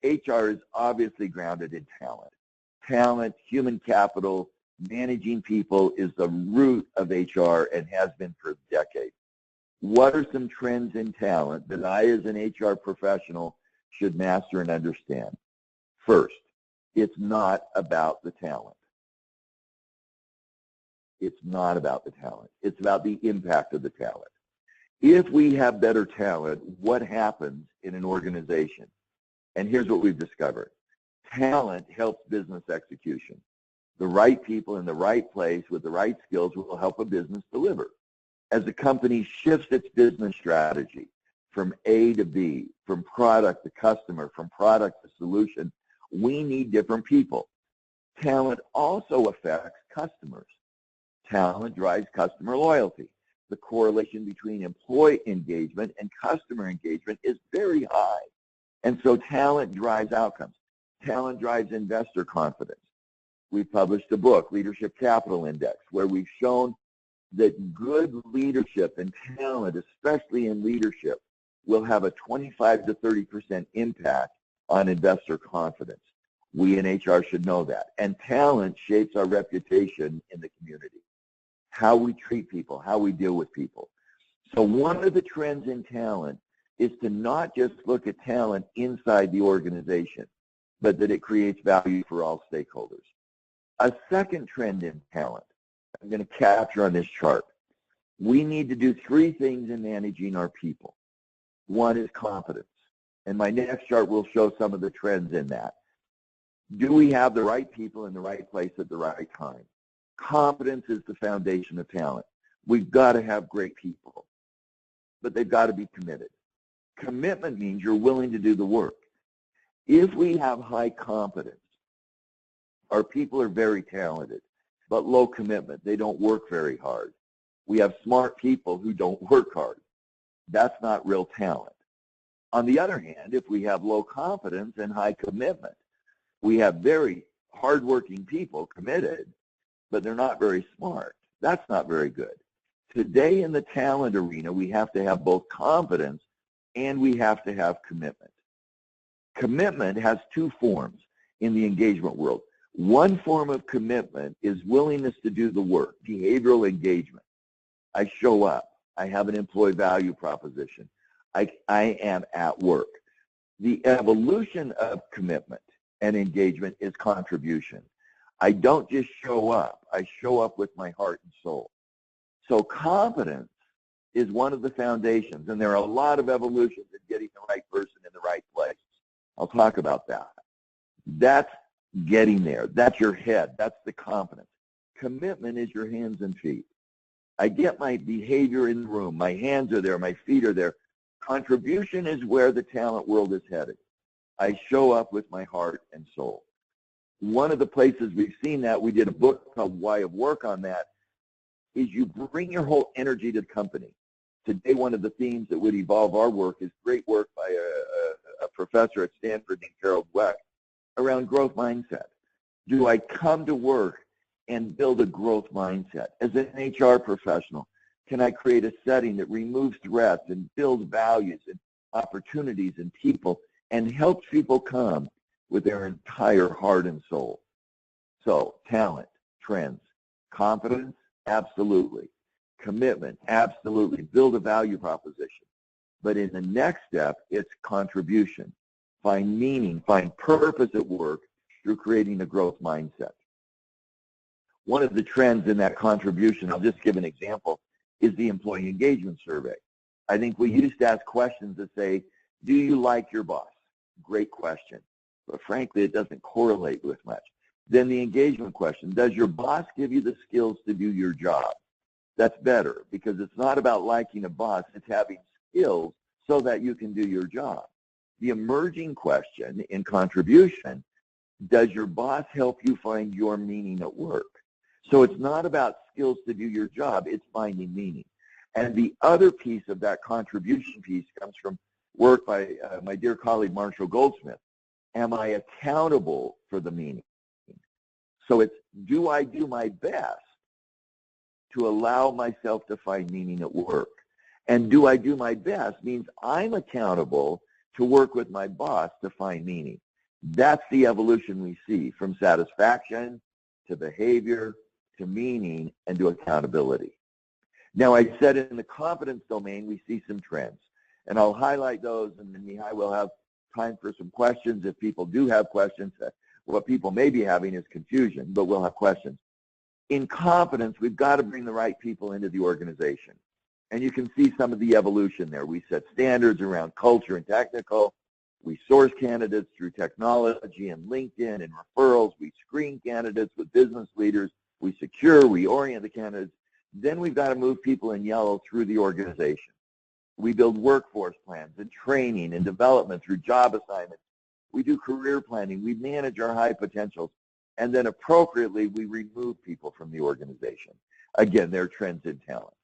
HR is obviously grounded in talent. Talent, human capital, managing people is the root of HR and has been for decades. What are some trends in talent that I as an HR professional should master and understand? First, it's not about the talent. It's not about the talent. It's about the impact of the talent. If we have better talent, what happens in an organization? And here's what we've discovered. Talent helps business execution. The right people in the right place with the right skills will help a business deliver. As a company shifts its business strategy from A to B, from product to customer, from product to solution, we need different people. Talent also affects customers. Talent drives customer loyalty. The correlation between employee engagement and customer engagement is very high. And so talent drives outcomes. Talent drives investor confidence. We published a book, Leadership Capital Index, where we've shown that good leadership and talent, especially in leadership, will have a 25 to 30% impact on investor confidence. We in HR should know that. And talent shapes our reputation in the community, how we treat people, how we deal with people. So one of the trends in talent is to not just look at talent inside the organization, but that it creates value for all stakeholders. A second trend in talent, I'm going to capture on this chart. We need to do three things in managing our people. One is competence, and my next chart will show some of the trends in that. Do we have the right people in the right place at the right time? Competence is the foundation of talent. We've got to have great people, but they've got to be committed. Commitment means you're willing to do the work. If we have high competence, our people are very talented, but low commitment. They don't work very hard. We have smart people who don't work hard. That's not real talent. On the other hand, if we have low competence and high commitment, we have very hardworking people committed, but they're not very smart. That's not very good. Today in the talent arena, we have to have both competence and we have to have commitment. Commitment has two forms in the engagement world. One form of commitment is willingness to do the work, behavioral engagement. I show up. I have an employee value proposition. I am at work. The evolution of commitment and engagement is contribution. I don't just show up. I show up with my heart and soul. So competence is one of the foundations, and there are a lot of evolutions in getting the right person in the right place. I'll talk about that. That's getting there. That's your head. That's the competence. Commitment is your hands and feet. I get my behavior in the room. My hands are there. My feet are there. Contribution is where the talent world is headed. I show up with my heart and soul. One of the places we've seen that, we did a book called Why of Work on that, is you bring your whole energy to the company. Today, one of the themes that would evolve our work is great work by a professor at Stanford named Carol Dweck around growth mindset. Do I come to work and build a growth mindset? As an HR professional, can I create a setting that removes threats and builds values and opportunities in people and helps people come with their entire heart and soul? So talent, trends, competence, absolutely. Commitment, absolutely. Build a value proposition. But in the next step, it's contribution. Find meaning, find purpose at work through creating a growth mindset. One of the trends in that contribution, I'll just give an example, is the employee engagement survey. I think we used to ask questions that say, do you like your boss? Great question. But frankly, it doesn't correlate with much. Then the engagement question, does your boss give you the skills to do your job? That's better, because it's not about liking a boss, it's having skills so that you can do your job. The emerging question in contribution, does your boss help you find your meaning at work? So it's not about skills to do your job, it's finding meaning. And the other piece of that contribution piece comes from work by my dear colleague Marshall Goldsmith. Am I accountable for the meaning? So it's, do I do my best to allow myself to find meaning at work? And do I do my best means I'm accountable to work with my boss to find meaning. That's the evolution we see, from satisfaction to behavior to meaning and to accountability. Now, I said in the confidence domain, we see some trends, and I'll highlight those, and then Mihai will have time for some questions if people do have questions. What people may be having is confusion, but we'll have questions. In confidence, we've got to bring the right people into the organization. And you can see some of the evolution there. We set standards around culture and technical. We source candidates through technology and LinkedIn and referrals. We screen candidates with business leaders. We secure, we orient the candidates. Then we've got to move people in yellow through the organization. We build workforce plans and training and development through job assignments. We do career planning. We manage our high potentials. And then appropriately, we remove people from the organization. Again, there are trends in talent.